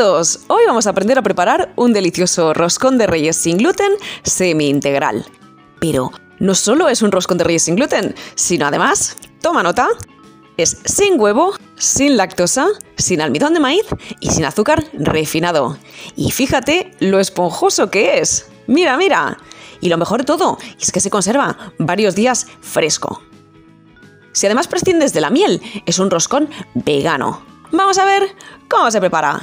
todos! Hoy vamos a aprender a preparar un delicioso roscón de reyes sin gluten semi-integral. Pero no solo es un roscón de reyes sin gluten, sino además, toma nota, es sin huevo, sin lactosa, sin almidón de maíz y sin azúcar refinado. Y fíjate lo esponjoso que es. ¡Mira, mira! Y lo mejor de todo es que se conserva varios días fresco. Si además prescindes de la miel, es un roscón vegano. Vamos a ver cómo se prepara.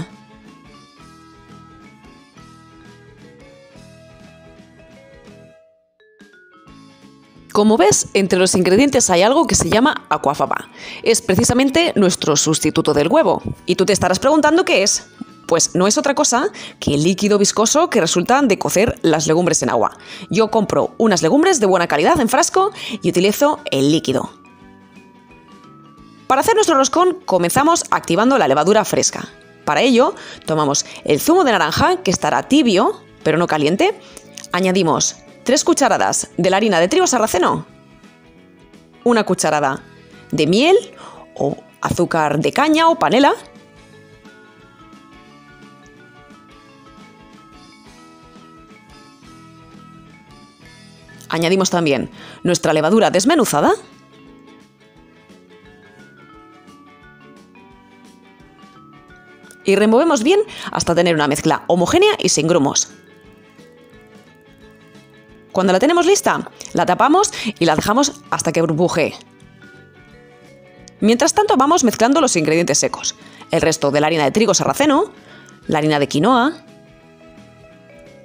Como ves, entre los ingredientes hay algo que se llama aquafaba. Es precisamente nuestro sustituto del huevo. Y tú te estarás preguntando qué es. Pues no es otra cosa que el líquido viscoso que resulta de cocer las legumbres en agua. Yo compro unas legumbres de buena calidad en frasco y utilizo el líquido. Para hacer nuestro roscón comenzamos activando la levadura fresca. Para ello, tomamos el zumo de naranja, que estará tibio, pero no caliente. Añadimos 3 cucharadas de la harina de trigo sarraceno, 1 cucharada de miel o azúcar de caña o panela, añadimos también nuestra levadura desmenuzada y removemos bien hasta tener una mezcla homogénea y sin grumos. Cuando la tenemos lista, la tapamos y la dejamos hasta que burbujee. Mientras tanto vamos mezclando los ingredientes secos, el resto de la harina de trigo sarraceno, la harina de quinoa,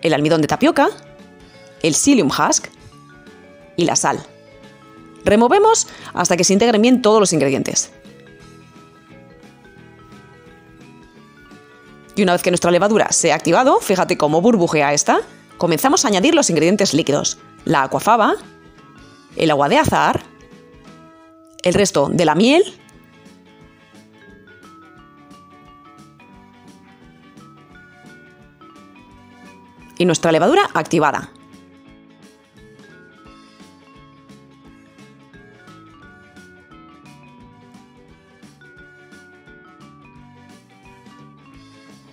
el almidón de tapioca, el psyllium husk y la sal. Removemos hasta que se integren bien todos los ingredientes. Y una vez que nuestra levadura se ha activado, fíjate cómo burbujea esta, comenzamos a añadir los ingredientes líquidos, la aquafaba, el agua de azahar, el resto de la miel y nuestra levadura activada.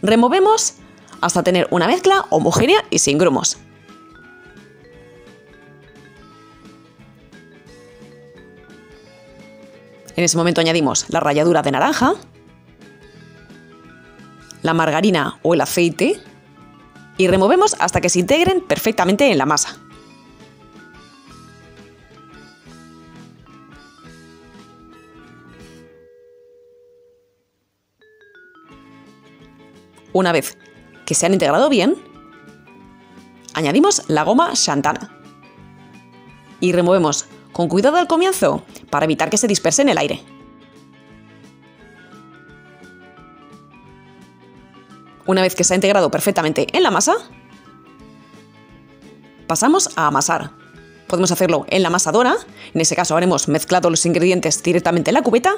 Removemos hasta tener una mezcla homogénea y sin grumos. En ese momento añadimos la ralladura de naranja, la margarina o el aceite y removemos hasta que se integren perfectamente en la masa. Una vez que se han integrado bien, añadimos la goma xantana y removemos con cuidado al comienzo para evitar que se disperse en el aire. Una vez que se ha integrado perfectamente en la masa, pasamos a amasar. Podemos hacerlo en la amasadora, en ese caso habremos mezclado los ingredientes directamente en la cubeta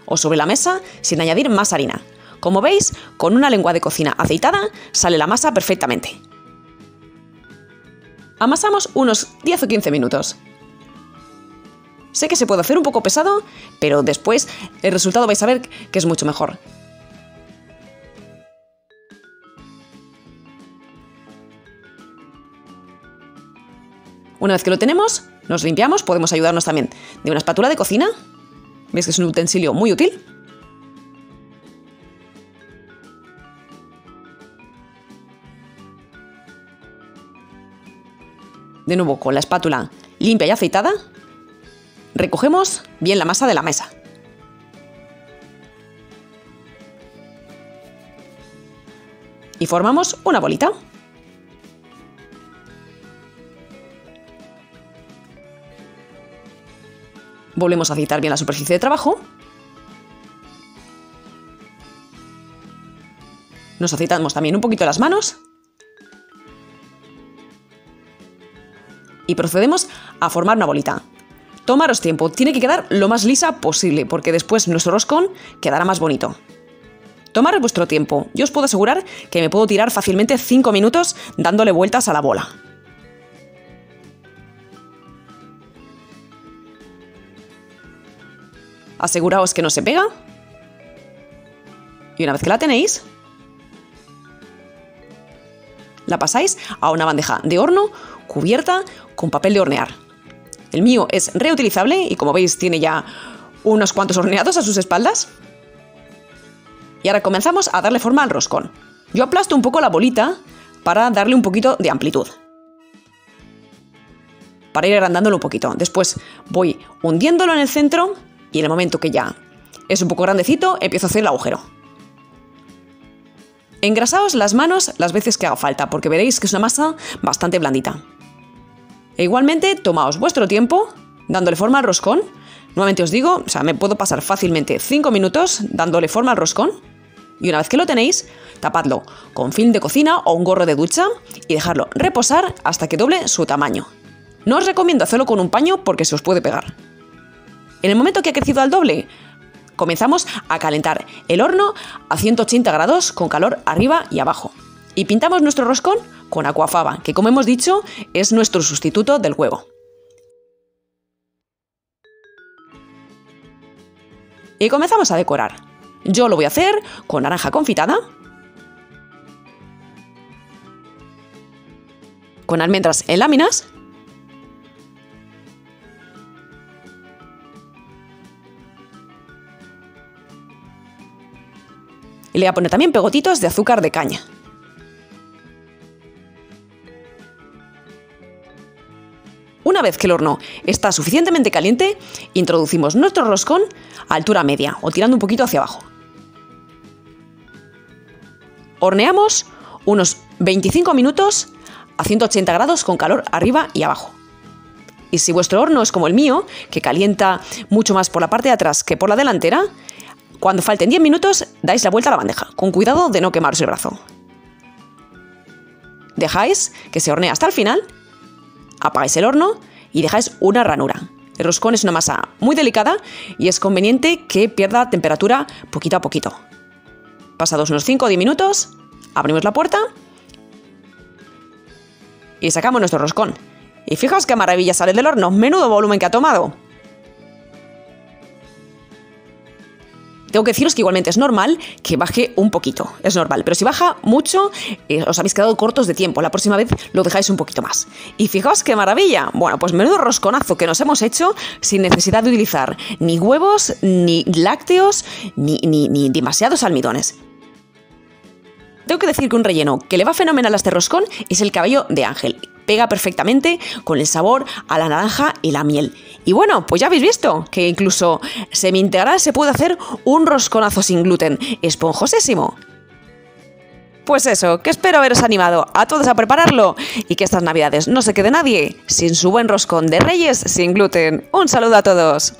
o sobre la mesa sin añadir más harina. Como veis, con una lengua de cocina aceitada sale la masa perfectamente. Amasamos unos 10 o 15 minutos. Sé que se puede hacer un poco pesado, pero después el resultado vais a ver que es mucho mejor. Una vez que lo tenemos, nos limpiamos, podemos ayudarnos también de una espátula de cocina. ¿Veis que es un utensilio muy útil? De nuevo, con la espátula limpia y aceitada, recogemos bien la masa de la mesa. Y formamos una bolita. Volvemos a aceitar bien la superficie de trabajo. Nos aceitamos también un poquito las manos. Y procedemos a formar una bolita. Tomaros tiempo, tiene que quedar lo más lisa posible, porque después nuestro roscón quedará más bonito. Tomaros vuestro tiempo, yo os puedo asegurar que me puedo tirar fácilmente 5 minutos dándole vueltas a la bola. Aseguraos que no se pega. Y una vez que la tenéis, la pasáis a una bandeja de horno cubierta con papel de hornear. El mío es reutilizable y, como veis, tiene ya unos cuantos horneados a sus espaldas. Y ahora comenzamos a darle forma al roscón. Yo aplasto un poco la bolita para darle un poquito de amplitud, para ir agrandándolo un poquito. Después voy hundiéndolo en el centro y en el momento que ya es un poco grandecito, empiezo a hacer el agujero. Engrasaos las manos las veces que haga falta, porque veréis que es una masa bastante blandita. E igualmente, tomaos vuestro tiempo dándole forma al roscón. Nuevamente os digo, me puedo pasar fácilmente 5 minutos dándole forma al roscón. Y una vez que lo tenéis, tapadlo con film de cocina o un gorro de ducha y dejarlo reposar hasta que doble su tamaño. No os recomiendo hacerlo con un paño porque se os puede pegar. En el momento que ha crecido al doble, comenzamos a calentar el horno a 180 grados con calor arriba y abajo. Y pintamos nuestro roscón con aquafaba, que, como hemos dicho, es nuestro sustituto del huevo. Y comenzamos a decorar. Yo lo voy a hacer con naranja confitada, con almendras en láminas, y le voy a poner también pegotitos de azúcar de caña. Una vez que el horno está suficientemente caliente, introducimos nuestro roscón a altura media o tirando un poquito hacia abajo. Horneamos unos 25 minutos a 180 grados con calor arriba y abajo. Y si vuestro horno es como el mío, que calienta mucho más por la parte de atrás que por la delantera, cuando falten 10 minutos dais la vuelta a la bandeja, con cuidado de no quemaros el brazo. Dejáis que se hornee hasta el final, apagáis el horno y dejáis una ranura. El roscón es una masa muy delicada y es conveniente que pierda temperatura poquito a poquito. Pasados unos 5 o 10 minutos, abrimos la puerta y sacamos nuestro roscón. Y fijaos qué maravilla sale del horno, menudo volumen que ha tomado. Tengo que deciros que igualmente es normal que baje un poquito, es normal, pero si baja mucho os habéis quedado cortos de tiempo, la próxima vez lo dejáis un poquito más. Y fijaos qué maravilla, bueno, pues menudo rosconazo que nos hemos hecho sin necesidad de utilizar ni huevos, ni lácteos, ni demasiados almidones. Tengo que decir que un relleno que le va fenomenal a este roscón es el cabello de ángel. Pega perfectamente con el sabor a la naranja y la miel. Y bueno, pues ya habéis visto que incluso semi-integral se puede hacer un rosconazo sin gluten, esponjosísimo. Pues eso, que espero haberos animado a todos a prepararlo y que estas navidades no se quede nadie sin su buen roscón de Reyes sin gluten. Un saludo a todos.